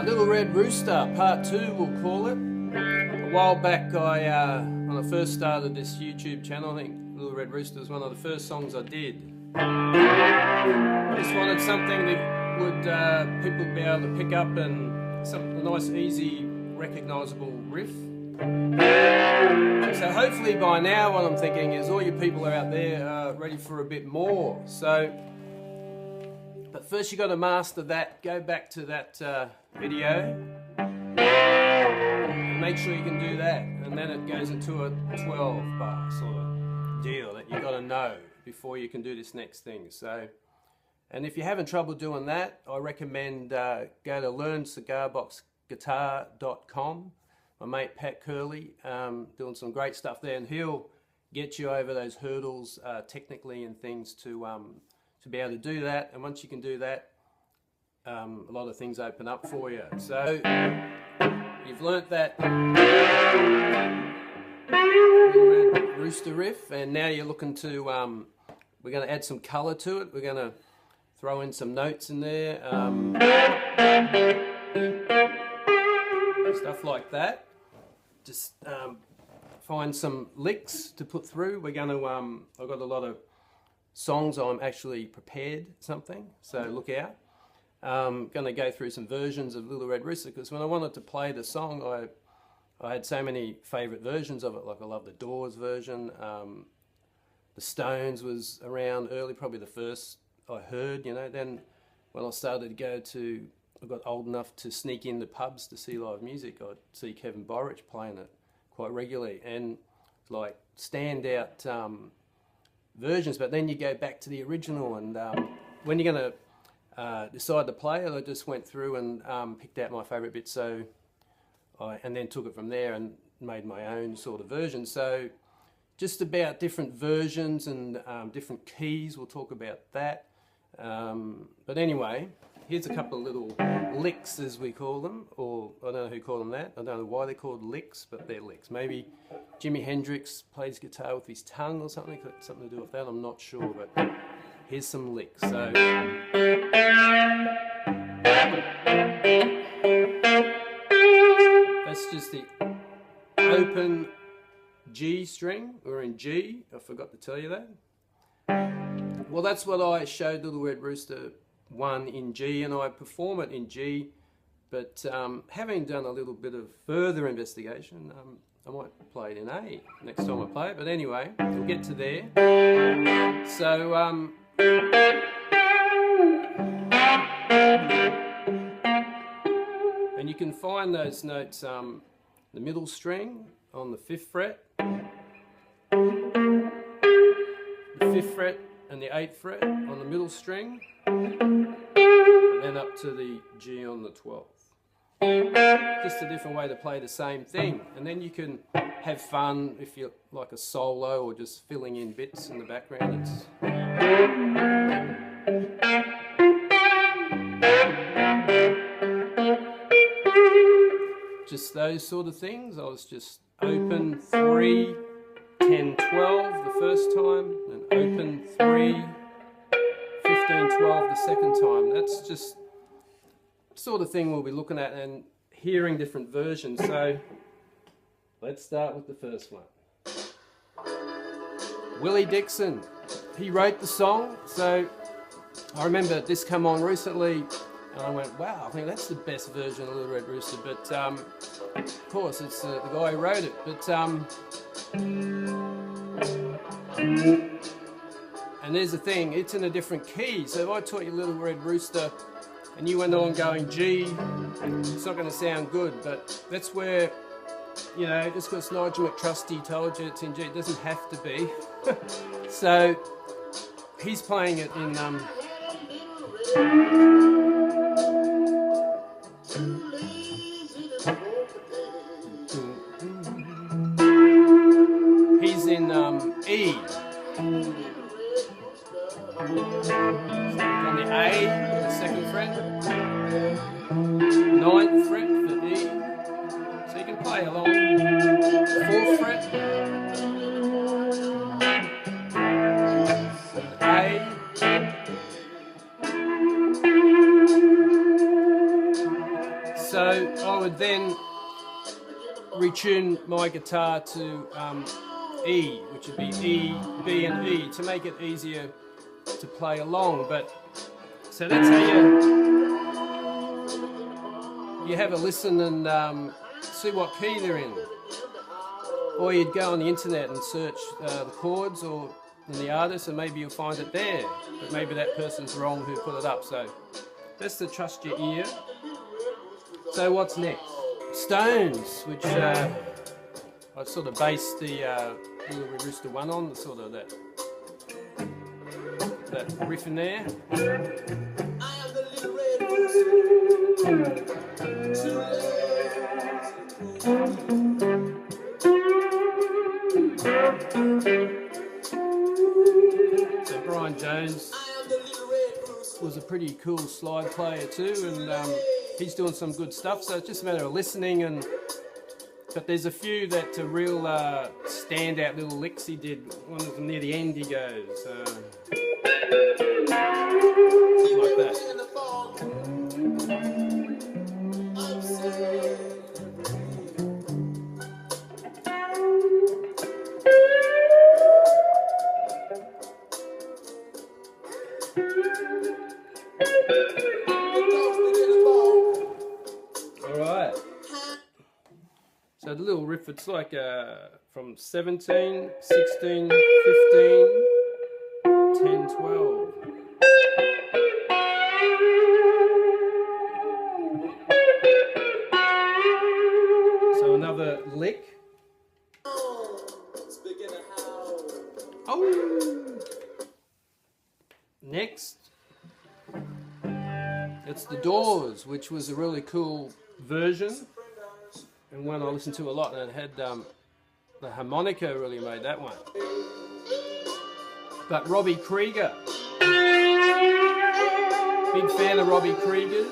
Little Red Rooster, part 2 we'll call it. A while back when I first started this YouTube channel, I think Little Red Rooster was one of the first songs I did. I just wanted something that would people would be able to pick up, and a nice, easy, recognisable riff. So hopefully by now what I'm thinking is all you people are out there ready for a bit more. But first you got to master that. Go back to that video. Make sure you can do that, and then it goes into a 12 bar sort of deal that you got to know before you can do this next thing. So, and if you're having trouble doing that, I recommend go to learncigarboxguitar.com. My mate Pat Curley doing some great stuff there, and he'll get you over those hurdles technically and things to be able to do that. And once you can do that, a lot of things open up for you. So you've learnt that Little Red Rooster riff, and now you're looking to we're going to add some colour to it. We're going to throw in some notes in there, stuff like that. Just find some licks to put through. We're going to I've got a lot of songs I'm actually prepared something, so look out. Going to go through some versions of Little Red Rooster, because when I wanted to play the song, I had so many favourite versions of it. Like I love the Doors version. The Stones was around early, probably the first I heard, you know. Then when I started to I got old enough to sneak into pubs to see live music, I'd see Kevin Borage playing it quite regularly, and like standout versions. But then you go back to the original, and when you're going to decide to play it, I just went through and picked out my favourite bits, and then took it from there and made my own sort of version. So just about different versions and different keys, we'll talk about that. But anyway, here's a couple of little licks, as we call them, or I don't know who called them that. I don't know why they're called licks, but they're licks. Maybe Jimi Hendrix plays guitar with his tongue or something, something to do with that, I'm not sure, but here's some licks. So that's just the open G string. We're in G, I forgot to tell you that. Well, that's what I showed Little Red Rooster 1 in G, and I perform it in G, but having done a little bit of further investigation, I might play it in A next time I play it, but anyway, we'll get to there. So, and you can find those notes, the middle string on the 5th fret, the 5th fret and the 8th fret on the middle string, and then up to the G on the 12th. Just a different way to play the same thing, and then you can have fun if you like a solo or just filling in bits in the background. Just those sort of things. I was just open 3, 10, 12 the first time, and open 3, 15, 12 the second time. That's just the sort of thing we'll be looking at and hearing different versions. So let's start with the first one. Willie Dixon, he wrote the song. So I remember this come on recently, and I went, wow, I think that's the best version of Little Red Rooster. But of course, it's the guy who wrote it. But and there's the thing, it's in a different key. So if I taught you Little Red Rooster and you went on going G, it's not going to sound good. But that's where, you know, just because Nigel McTrustry told you it's in G, it doesn't have to be. So he's playing it in he's in E. On the A, the 2nd fret, 9th fret for E, so you can play along. 4th fret, A, So I would then retune my guitar to E, which would be E, B and E, to make it easier to play along. But so that's how you have a listen and see what key they're in. Or you'd go on the internet and search the chords or in the artist, and maybe you'll find it there. But maybe that person's wrong who put it up. So that's to trust your ear. So what's next? Stones, which I sort of based the Willie Rooster one on, sort of that riff in there. So Brian Jones was a pretty cool slide player too, and he's doing some good stuff. So it's just a matter of listening, but there's a few that are real standout little licks he did. One of them near the end, he goes like that. Alright. So the little riff, it's like from 17, 16, 15, 10, 12. So another lick. Oh! Next, it's The Doors, which was a really cool version, and one I listened to a lot, and it had the harmonica really made that one. But Robbie Krieger, big fan of Robbie Krieger's.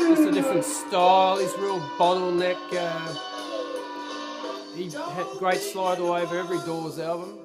Just a different style, he's real bottleneck. He had great slide all over every Doors album.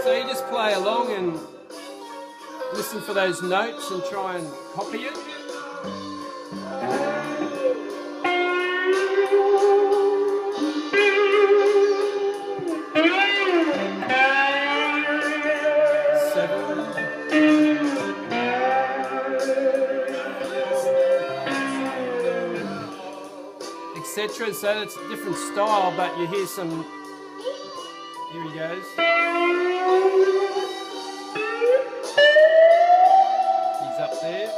So you just play along and listen for those notes and try and copy it. Etc. So it's a different style, but you hear some. Here he goes. He's up there.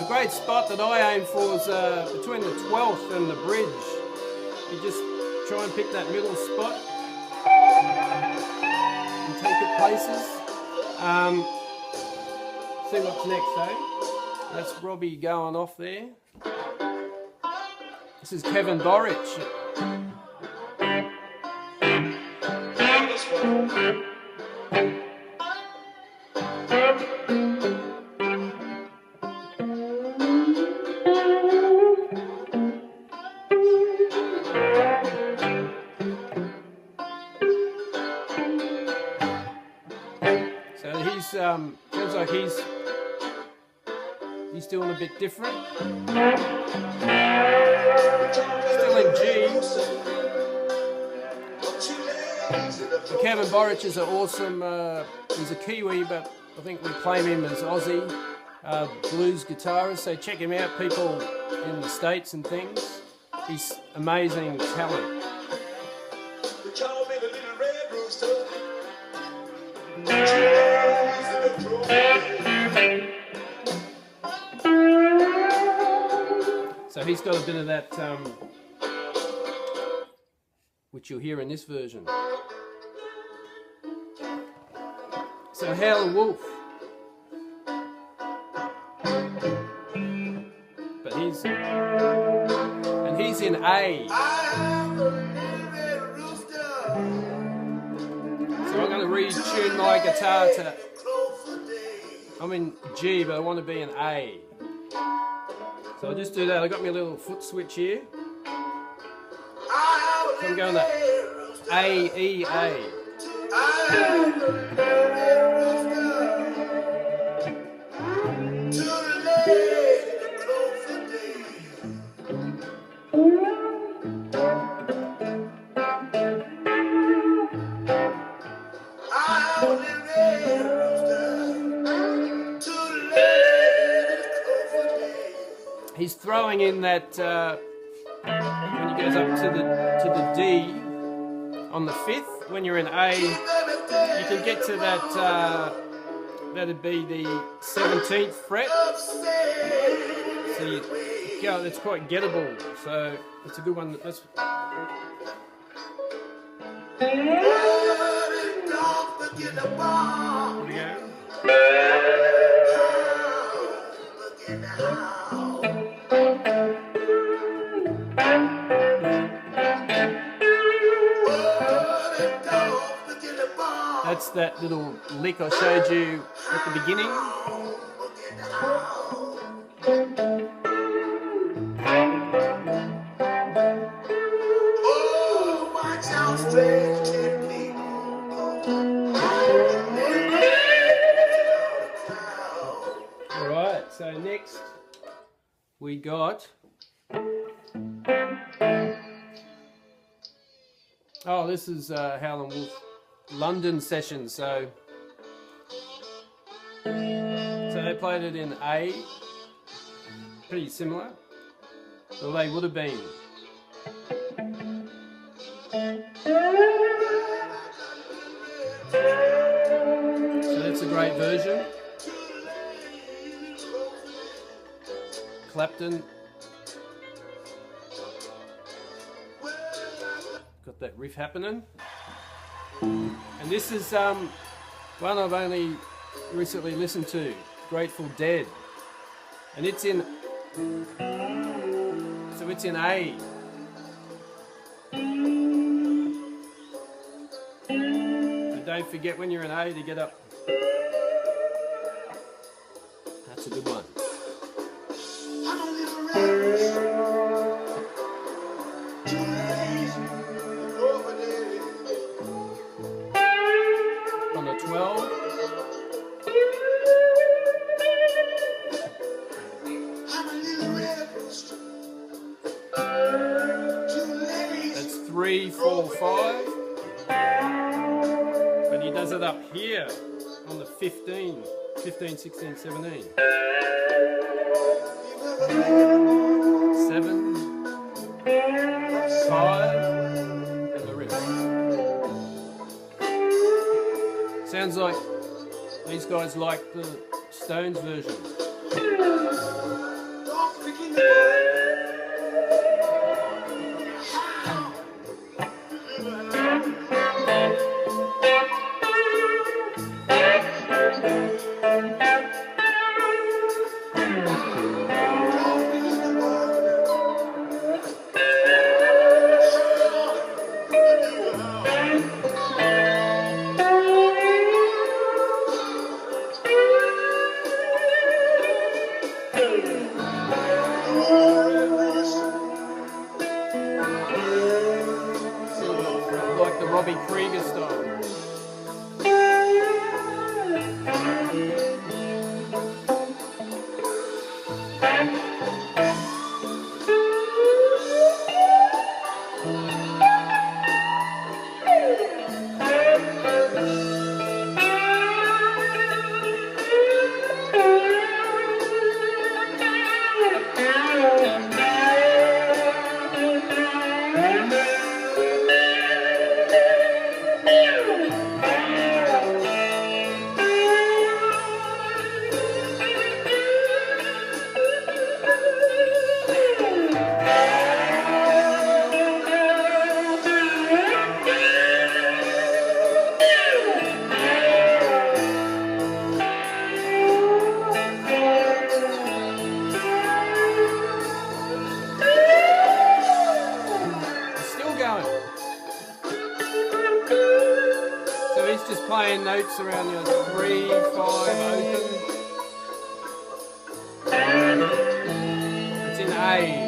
A great spot that I aim for is between the 12th and the bridge. You just try and pick that middle spot and take it places. See what's next, eh? That's Robbie going off there. This is Kevin Borage. So feels like he's doing a bit different. Still in G. Kevin Borage is an awesome, he's a Kiwi, but I think we claim him as Aussie blues guitarist, so check him out, people in the States and things. He's amazing talent. So he's got a bit of that, which you'll hear in this version. So Howlin' Wolf. But he's in A. So I'm going to retune my guitar to, I'm in G, but I want to be in A. So I'll just do that. I got me a little foot switch here. So I'm going to A, E, A. He's throwing in that when he goes up to the D on the 5th. When you're in A, you can get to that. That'd be the 17th fret. So you go. It's quite gettable. So it's a good one. That's. Here we go. That's that little lick I showed you at the beginning. Alright, so next we got... Oh, this is Howlin' Wolf London session, so they played it in A, pretty similar, well they would have been. So that's a great version. Clapton. Got that riff happening. And this is one I've only recently listened to, Grateful Dead. And it's in, so it's in A. And don't forget when you're in A to get up. That's a good one. On the 12. That's 3, 4, 5. But he does it up here on the 15, 16, 17. 7, 5, and the riff. Sounds like these guys like the Stones version. Like the Robbie Krieger style. playing notes around your 3, 5 open. It's in A.